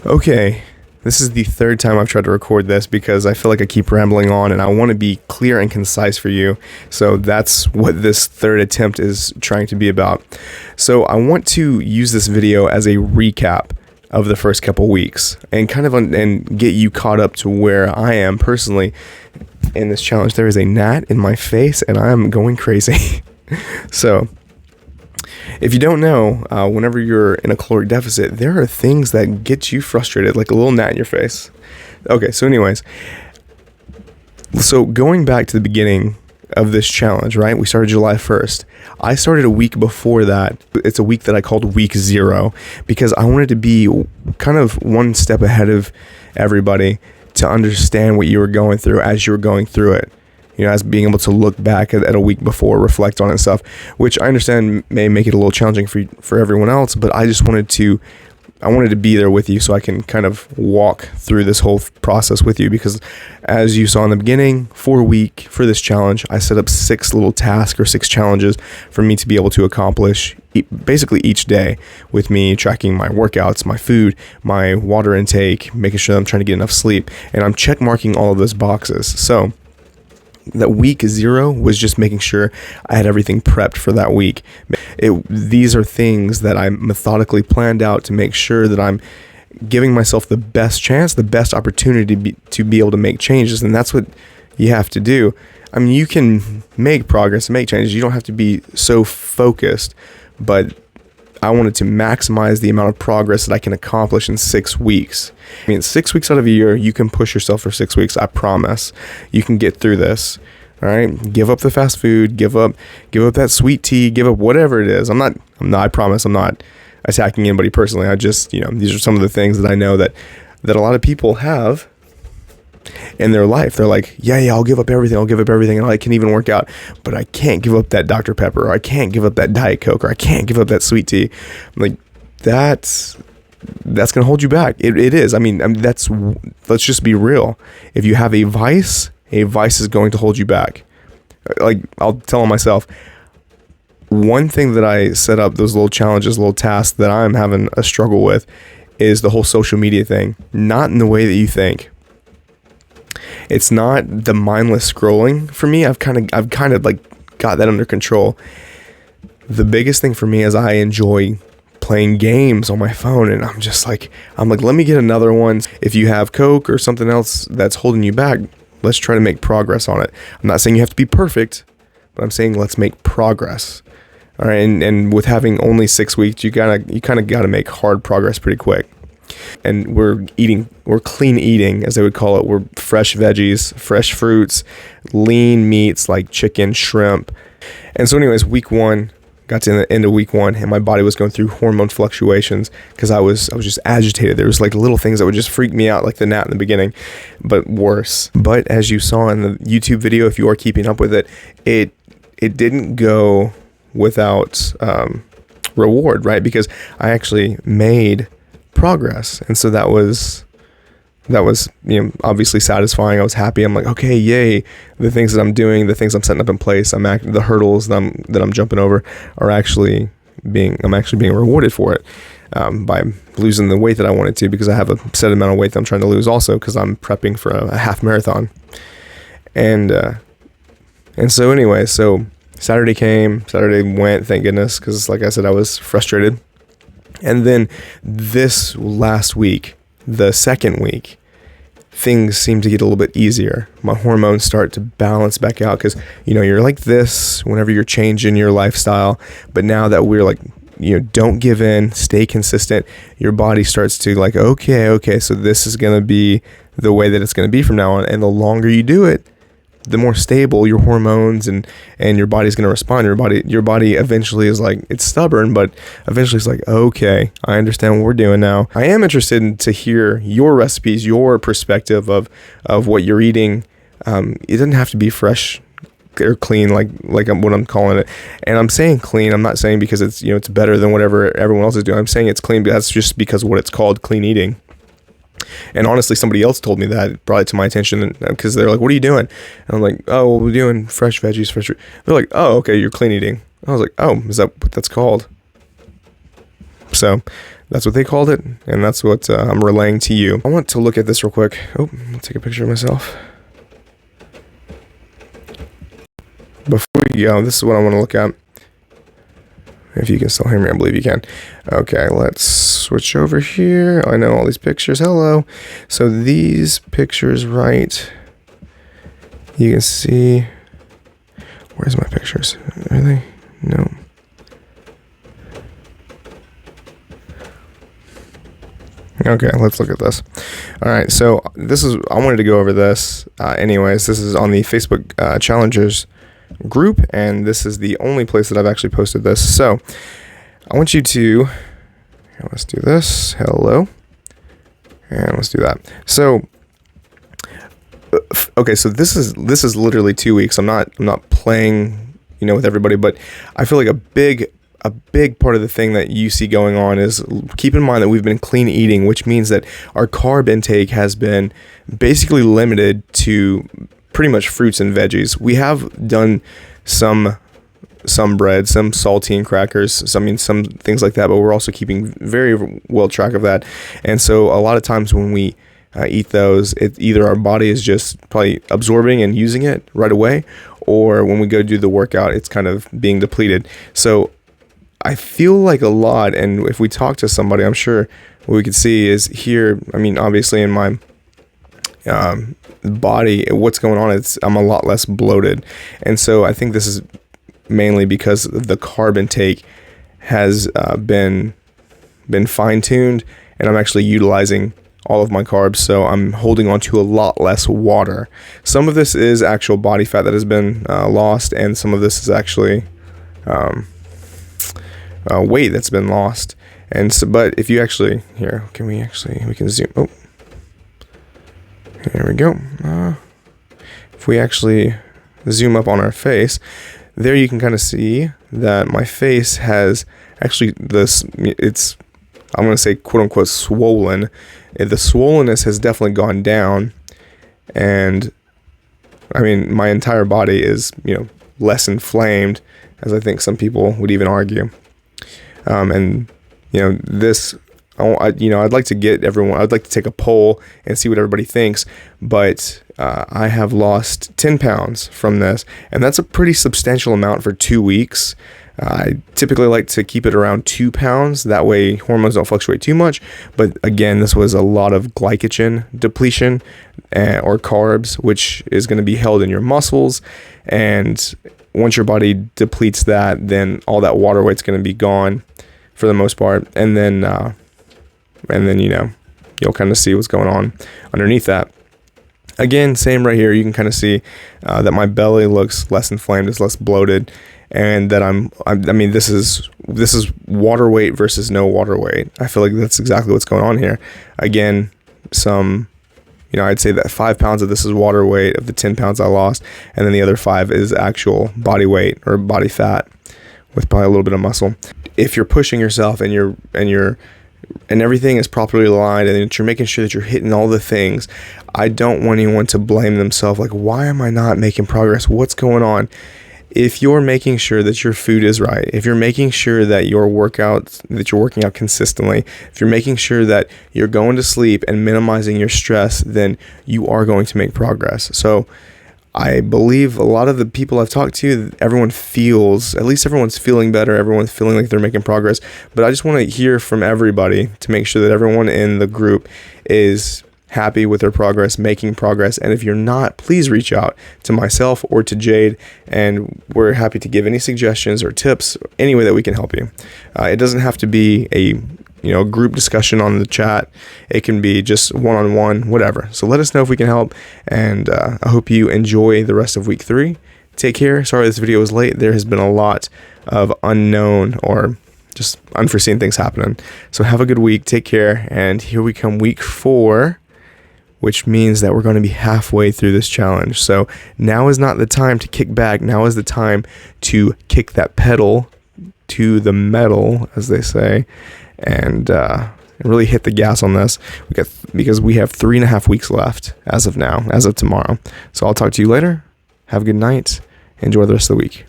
Okay, this is the third time I've tried to record this because I feel like I keep rambling on and I want to be clear and concise for you. So that's what this third attempt is trying to be about. So I want to use this video as a recap of the first couple weeks and kind of and get you caught up to where I am personally in this challenge. There is a gnat in my face and I'm going crazy. So if you don't know, whenever you're in a caloric deficit, there are things that get you frustrated, like a little gnat in your face. Okay, so anyways, so going back to the beginning of this challenge, right? We started July 1st. I started a week before that. It's a week that I called week 0 because I wanted to be kind of one step ahead of everybody to understand what you were going through as you were going through it. You know, as being able to look back at a week before, reflect on it and stuff, which I understand may make it a little challenging for everyone else, but I just wanted to be there with you so I can kind of walk through this whole process with you, because as you saw in the beginning, for this challenge, I set up 6 little tasks or 6 challenges for me to be able to accomplish basically each day, with me tracking my workouts, my food, my water intake, making sure I'm trying to get enough sleep, and I'm check marking all of those boxes. So that week 0 was just making sure I had everything prepped for that week. These are things that I methodically planned out to make sure that I'm giving myself the best chance, the best opportunity to be able to make changes. And that's what you have to do. I mean, you can make progress and make changes. You don't have to be so focused, but I wanted to maximize the amount of progress that I can accomplish in 6 weeks. I mean, 6 weeks out of a year, you can push yourself for 6 weeks. I promise. You can get through this. All right. Give up the fast food. Give up that sweet tea. Give up whatever it is. I promise I'm not attacking anybody personally. I just, these are some of the things that I know that a lot of people have in their life. They're like, yeah, I'll give up everything, and I can even work out, but I can't give up that Dr. Pepper, or I can't give up that Diet Coke, or I can't give up that sweet tea. I'm like, that's gonna hold you back. It is. I mean, let's just be real. If you have a vice is going to hold you back. Like, I'll tell myself, one thing that I set up, those little challenges, little tasks that I'm having a struggle with, is the whole social media thing. Not in the way that you think. It's not the mindless scrolling for me. I've kind of like got that under control. The biggest thing for me is I enjoy playing games on my phone, and I'm like, let me get another one. If you have Coke or something else that's holding you back, let's try to make progress on it. I'm not saying you have to be perfect, but I'm saying let's make progress. All right, and with having only 6 weeks, you kind of got to make hard progress pretty quick. And we're clean eating, as they would call it. We're fresh veggies, fresh fruits, lean meats like chicken, shrimp. And so anyways, week 1, got to the end of week 1, and my body was going through hormone fluctuations because I was just agitated. There was like little things that would just freak me out, like the gnat in the beginning, but worse. But as you saw in the YouTube video, if you are keeping up with it, it didn't go without reward, right? Because I actually made progress, and so that was obviously satisfying. I was happy. I'm like, okay, yay, the things that I'm doing, the things I'm setting up in place, the hurdles that I'm jumping over are I'm actually being rewarded for it, by losing the weight that I wanted to, because I have a set amount of weight that I'm trying to lose also, because I'm prepping for a half marathon. And so anyway, so Saturday went, thank goodness, because like I said, I was frustrated. And then this last week, the second week, things seem to get a little bit easier. My hormones start to balance back out, because, you're like this whenever you're changing your lifestyle. But now that we're like, don't give in, stay consistent, your body starts to like, okay, so this is going to be the way that it's going to be from now on. And the longer you do it, the more stable your hormones and your body's going to respond. Your body eventually is like, it's stubborn, but eventually it's like, okay, I understand what we're doing now. I am interested to hear your recipes, your perspective of what you're eating. It doesn't have to be fresh or clean, like what I'm calling it. And I'm saying clean. I'm not saying because it's, it's better than whatever everyone else is doing. I'm saying it's clean, but that's just because what it's called, clean eating. And honestly, somebody else told me that, brought it to my attention, because they're like, what are you doing? And I'm like, oh, well, we're doing fresh veggies, fresh fruit. They're like, oh, okay, you're clean eating. I was like, oh, is that what that's called? So That's what they called it, and that's what I'm relaying to you. I want to look at this real quick. Oh, I'll take a picture of myself. Before we go, this is what I want to look at. If you can still hear me, I believe you can. Okay, let's switch over here. I know all these pictures. Hello. So these pictures, right? You can see. Where's my pictures? Are they? No. Okay, let's look at this. All right, so I wanted to go over this. Anyways, this is on the Facebook Challengers group, and this is the only place that I've actually posted this. So I want you to, let's do this. Hello. And let's do that. So, okay, so this is literally 2 weeks. I'm not playing, with everybody, but I feel like a big part of the thing that you see going on is, keep in mind that we've been clean eating, which means that our carb intake has been basically limited to pretty much fruits and veggies. We have done some bread, some saltine crackers, some things like that, but we're also keeping very well track of that. And so a lot of times when we eat those, either our body is just probably absorbing and using it right away, or when we go do the workout, it's kind of being depleted. So I feel like a lot, and if we talk to somebody, I'm sure what we could see is here, obviously in my body, what's going on, I'm a lot less bloated. And so I think this is mainly because the carb intake has been fine-tuned, and I'm actually utilizing all of my carbs, so I'm holding on to a lot less water. Some of this is actual body fat that has been lost, and some of this is actually weight that's been lost. And so, but if you actually, we can zoom. Oh, here we go. If we actually zoom up on our face, there you can kind of see that my face has actually I'm going to say quote unquote swollen. The swollenness has definitely gone down, and my entire body is, less inflamed, as I think some people would even argue. And this, I'd like to get everyone, I'd like to take a poll and see what everybody thinks, but I have lost 10 pounds from this, and that's a pretty substantial amount for 2 weeks. I typically like to keep it around 2 pounds. That way hormones don't fluctuate too much. But again, this was a lot of glycogen depletion or carbs, which is going to be held in your muscles. And once your body depletes that, then all that water weight's going to be gone for the most part. And then you'll kind of see what's going on underneath that. Again, same right here. You can kind of see that my belly looks less inflamed, it's less bloated, and that this is water weight versus no water weight. I feel like that's exactly what's going on here. Again, I'd say that 5 pounds of this is water weight of the 10 pounds I lost, and then the other 5 is actual body weight or body fat with probably a little bit of muscle. If you're pushing yourself and everything is properly aligned, and that you're making sure that you're hitting all the things, I don't want anyone to blame themselves, like, why am I not making progress? What's going on? If you're making sure that your food is right, if you're making sure that you're working out consistently, if you're making sure that you're going to sleep and minimizing your stress, then you are going to make progress. So I believe a lot of the people I've talked to, everyone's feeling better. Everyone's feeling like they're making progress. But I just want to hear from everybody to make sure that everyone in the group is happy with their progress, making progress. And if you're not, please reach out to myself or to Jade, and we're happy to give any suggestions or tips, any way that we can help you. It doesn't have to be a group discussion on the chat. It can be just one-on-one, whatever. So let us know if we can help, and I hope you enjoy the rest of week 3. Take care. Sorry this video was late. There has been a lot of unknown or just unforeseen things happening. So have a good week. Take care. And here we come, week 4, which means that we're going to be halfway through this challenge. So now is not the time to kick back. Now is the time to kick that pedal to the metal, as they say, and really hit the gas on this. Because we have 3.5 weeks left as of now, as of tomorrow. So I'll talk to you later. Have a good night. Enjoy the rest of the week.